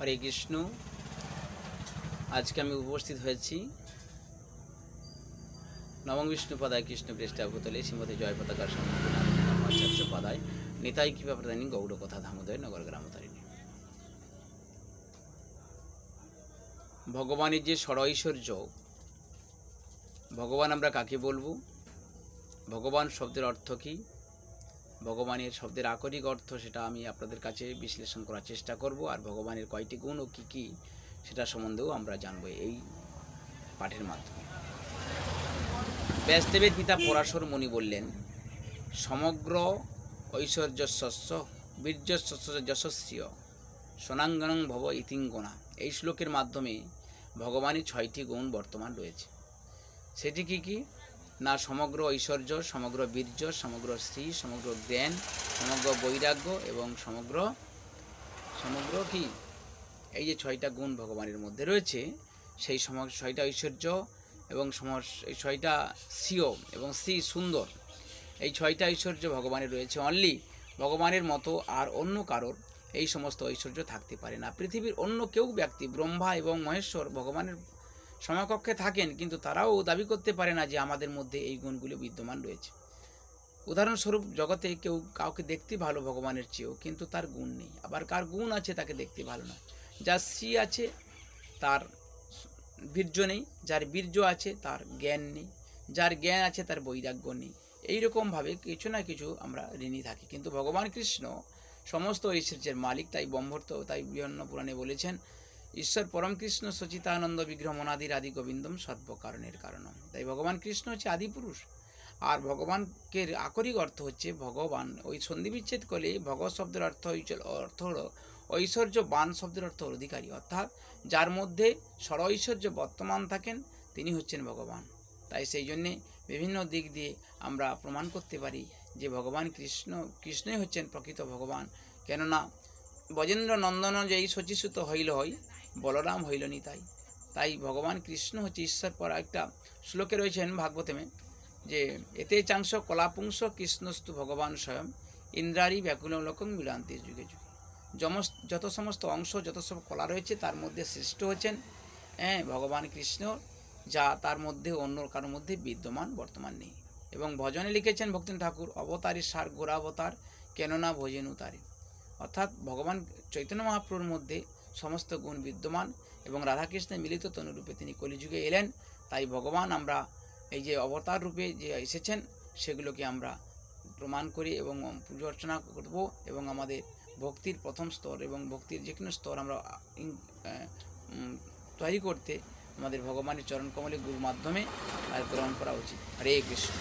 হরে কৃষ্ণ। আজকে আমি উপস্থিত হয়েছি নবম বিষ্ণুপদায় কৃষ্ণ পৃষ্ঠাভূতলে শ্রীমতী জয় পতাকার সম্মুখীন পদায় নিতাই কৃপা প্রদানী গৌড় কথা ধামোদয় নগর গ্রামতারিণী। ভগবানের যে ষড়ৈশ্বর্য, ভগবান আমরা কাকে বলবো, ভগবান শব্দের অর্থ কী, ভগবানের শব্দের আকরিক অর্থ, সেটা আমি আপনাদের কাছে বিশ্লেষণ করার চেষ্টা করব। আর ভগবানের কয়টি গুণ ও কী কী সেটা সম্বন্ধেও আমরা জানব এই পাঠের মাধ্যমে। ব্যাসদেবের পিতা পরাশর মুনি বললেন, সমগ্র ঐশ্বর্যস্য বীর্যস্য যশস্বীয় সোনাঙ্গনং ভব ইতিঙ্গনা। এই শ্লোকের মাধ্যমে ভগবানের 6টি গুণ বর্তমান রয়েছে। সেটি কি কি না, সমগ্র ঐশ্বর্য, সমগ্র বীর্য, সমগ্র শ্রী, সমগ্র জ্ঞান, সমগ্র বৈরাগ্য এবং সমগ্র কি, এই যে 6টা গুণ ভগবানের মধ্যে রয়েছে, সেই 6টা ঐশ্বর্য এবং এই 6টা শ্রীয় এবং শ্রী সুন্দর, এই 6টা ঐশ্বর্য ভগবানের রয়েছে। অনলি ভগবানের মতো আর অন্য কারোর এই সমস্ত ঐশ্বর্য থাকতে পারে না। পৃথিবীর অন্য কেউ ব্যক্তি, ব্রহ্মা এবং মহেশ্বর ভগবানের সমকক্ষে থাকেন, কিন্তু তারাও দাবি করতে পারে না যে আমাদের মধ্যে এই গুণগুলো বিদ্যমান রয়েছে। উদাহরণস্বরূপ, জগতে কেউ কাউকে দেখতে ভালো ভগবানের চেয়েও, কিন্তু তার গুণ নেই। আবার কার গুণ আছে তাকে দেখতে ভালো না। যার শ্রী আছে তার বীর্য নেই, যার বীর্য আছে তার জ্ঞান নেই, যার জ্ঞান আছে তার বৈরাগ্য নেই। এইরকমভাবে কিছু না কিছু আমরা ঋণী থাকি। কিন্তু ভগবান কৃষ্ণ সমস্ত ঐশ্বর্যের মালিক। তাই ব্রহ্মর্ত, তাই বিভিন্ন পুরাণে বলেছেন, ঈশ্বর পরম কৃষ্ণ সচিতানন্দ বিগ্রহ মনাদির আদি গোবিন্দম সর্বকারণের কারণম। তাই ভগবান কৃষ্ণ হচ্ছে আদি পুরুষ। আর ভগবানকে আকরিক অর্থ হচ্ছে ভগবান। ওই সন্ধি বিচ্ছেদ করলে ভগৎ শব্দের অর্থ হলো ঐশ্বর্য, বান শব্দের অর্থ অধিকারী, অর্থাৎ যার মধ্যে ষড়ৈশ্বর্য বর্তমান থাকেন তিনি হচ্ছেন ভগবান। তাই সেই জন্যে বিভিন্ন দিক দিয়ে আমরা প্রমাণ করতে পারি যে ভগবান কৃষ্ণই হচ্ছেন প্রকৃত ভগবান। কেননা ব্রজেন্দ্র নন্দন যেই শচীসুত হইল হই, বলরাম হইল নিতাই। তাই ভগবান কৃষ্ণ হচ্ছে ঈশ্বর। পর একটা শ্লোকে রয়েছেন ভাগবতমে যে, এতে চাংশ কলাপুংস কৃষ্ণস্তু ভগবান স্বয়ং ইন্দ্রারি ব্যাকুল লোকং মিলান্তি যুগে যুগে। যত সমস্ত অংশ, যত সব কলা রয়েছে তার মধ্যে শ্রেষ্ঠ হচ্ছেন ভগবান কৃষ্ণ, যা তার মধ্যে অন্য কারোর মধ্যে বিদ্যমান বর্তমান নেই। এবং ভজনে লিখেছেন ভক্তিন ঠাকুর, অবতারী সার গোরাবতার কেননা ভজেনু তারে। অর্থাৎ ভগবান চৈতন্য মহাপ্রভুর মধ্যে সমস্ত গুণ বিদ্যমান এবং রাধাকৃষ্ণের মিলিত তনুরূপে তিনি কলিযুগে এলেন। তাই ভগবান আমরা এই যে অবতার রূপে যে এসেছেন সেগুলোকে আমরা প্রমাণ করি এবং পুজো অর্চনা করব, এবং আমাদের ভক্তির প্রথম স্তর এবং ভক্তির যে কোনো স্তর আমরা তৈরি করতে আমাদের ভগবানের চরণ কমলে গুরুর মাধ্যমে গ্রহণ করা উচিত। হরে কৃষ্ণ।